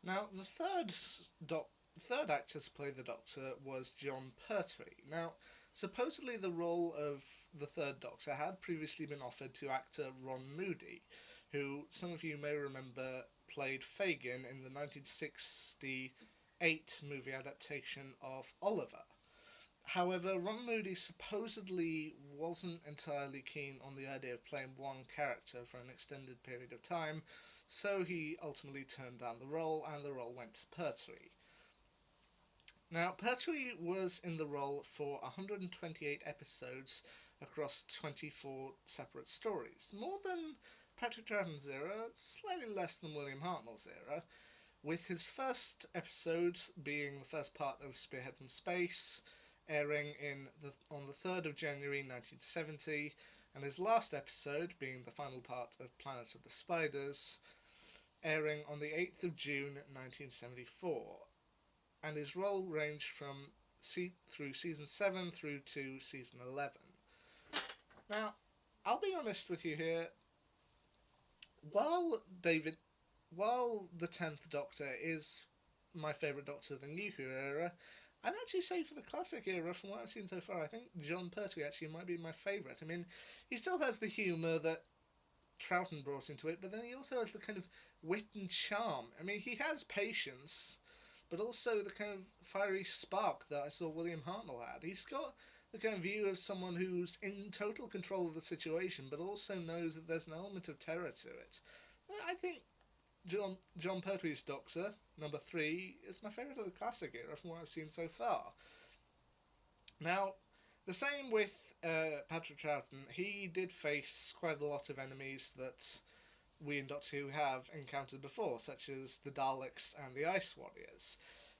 Now, third actor to play the Doctor was Jon Pertwee. Now, supposedly the role of the third Doctor had previously been offered to actor Ron Moody, who some of you may remember played Fagin in the 1968 movie adaptation of Oliver. However, Ron Moody supposedly wasn't entirely keen on the idea of playing one character for an extended period of time, so he ultimately turned down the role, and the role went to Pertwee. Now, Pertwee was in the role for 128 episodes across 24 separate stories, more than Patrick Troughton's era, slightly less than William Hartnell's era, with his first episode being the first part of Spearhead from Space, airing on the 3rd of January 1970, and his last episode being the final part of Planet of the Spiders, airing on the 8th of June 1974, and his role ranged from through season 7 through to season 11. Now, I'll be honest with you here, while while the 10th Doctor is my favourite Doctor of the Nuclear era, I'd actually say for the classic era, from what I've seen so far, I think Jon Pertwee actually might be my favourite. I mean, he still has the humour that Troughton brought into it, but then he also has the kind of wit and charm. I mean, he has patience, but also the kind of fiery spark that I saw William Hartnell had. He's got the kind of view of someone who's in total control of the situation, but also knows that there's an element of terror to it. I think Jon Pertwee's Doctor, number 3, is my favourite of the classic era from what I've seen so far. Now, the same with Patrick Troughton. He did face quite a lot of enemies that we in Doctor Who have encountered before, such as the Daleks and the Ice Warriors.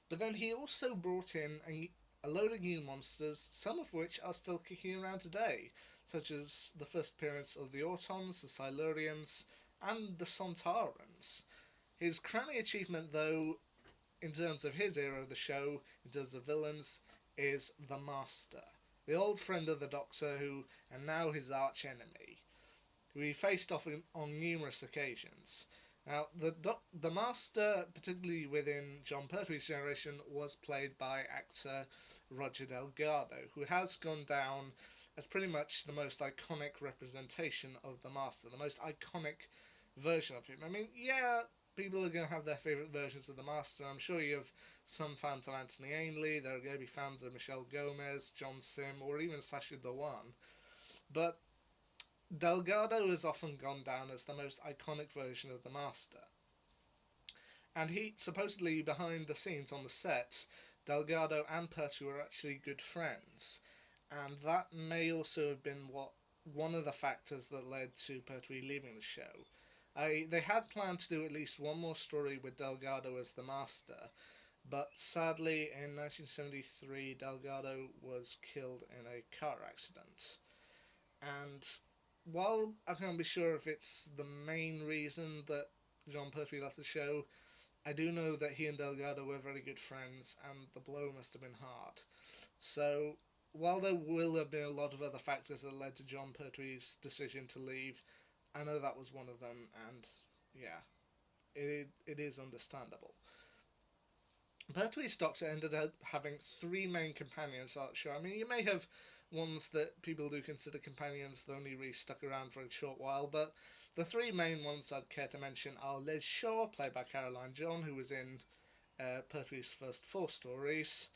But then he also brought in a load of new monsters, some of which are still kicking around today, such as the first appearance of the Autons, the Silurians, and the Sontarans. His crowning achievement, though, in terms of his era of the show, in terms of villains, is the Master, the old friend of the Doctor and now his arch enemy, who he faced off on numerous occasions. Now, the Master, particularly within Jon Pertwee's generation, was played by actor Roger Delgado, who has gone down as pretty much the most iconic representation of the Master, the most iconic version of him. I mean, yeah, people are going to have their favourite versions of the Master. I'm sure you have some fans of Anthony Ainley, there are going to be fans of Michelle Gomez, John Sim, or even Sacha Dhawan. But Delgado has often gone down as the most iconic version of the Master. And he, supposedly behind the scenes on the set, Delgado and Pertwee were actually good friends. And that may also have been one of the factors that led to Pertwee leaving the show. They had planned to do at least one more story with Delgado as the Master, but sadly in 1973 Delgado was killed in a car accident. And while I can't be sure if it's the main reason that Jon Pertwee left the show, I do know that he and Delgado were very good friends, and the blow must have been hard. So, while there will have been a lot of other factors that led to Jon Pertwee's decision to leave, I know that was one of them, and yeah, it is understandable. Pertwee's Doctor ended up having 3 main companions throughout the show. I mean, you may have ones that people do consider companions that only really stuck around for a short while, but the 3 main ones I'd care to mention are Liz Shaw, played by Caroline John, who was in Pertwee's first 4 stories,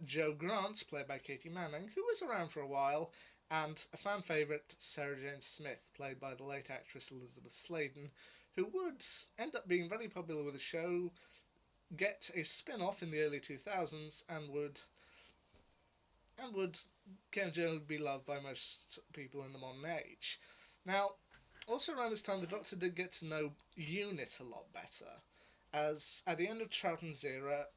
Jo Grant, played by Katie Manning, who was around for a while, and a fan favourite, Sarah Jane Smith, played by the late actress Elizabeth Sladen, who would end up being very popular with the show, get a spin-off in the early 2000s, and would generally be loved by most people in the modern age. Now, also around this time, the Doctor did get to know UNIT a lot better, as at the end of Troughton's era,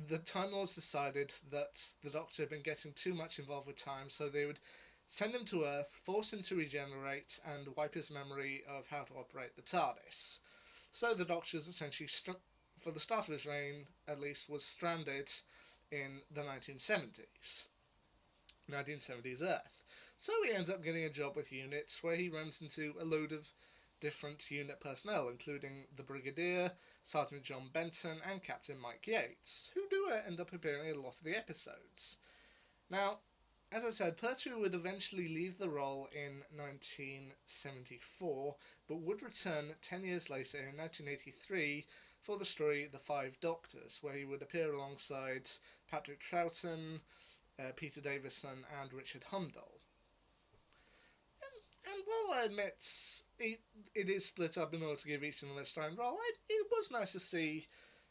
the Time Lords decided that the Doctor had been getting too much involved with time, so they would send him to Earth, force him to regenerate, and wipe his memory of how to operate the TARDIS. So the Doctor is essentially, for the start of his reign at least, was stranded in the 1970s Earth. So he ends up getting a job with UNIT, where he runs into a load of different unit personnel, including the Brigadier, Sergeant John Benton, and Captain Mike Yates, who do end up appearing in a lot of the episodes. Now, as I said, Pertwee would eventually leave the role in 1974, but would return 10 years later in 1983 for the story The Five Doctors, where he would appear alongside Patrick Troughton, Peter Davison, and Richard Humdall. And while I admit it is split up in order to give each of them a starring role, it was nice to see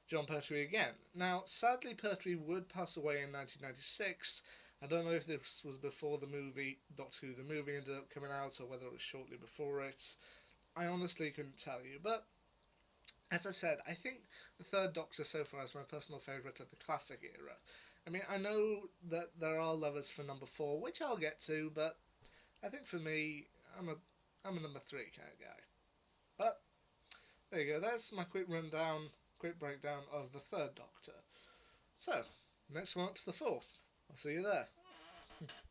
Jon Pertwee again. Now, sadly, Pertwee would pass away in 1996. I don't know if this was before the movie Doctor Who the movie ended up coming out, or whether it was shortly before it. I honestly couldn't tell you, but as I said, I think the Third Doctor so far is my personal favourite of the classic era. I mean, I know that there are lovers for number 4, which I'll get to, but I think for me, I'm a number 3 kind of guy. But there you go. That's my quick breakdown of the Third Doctor. So, next one up's the 4th. I'll see you there.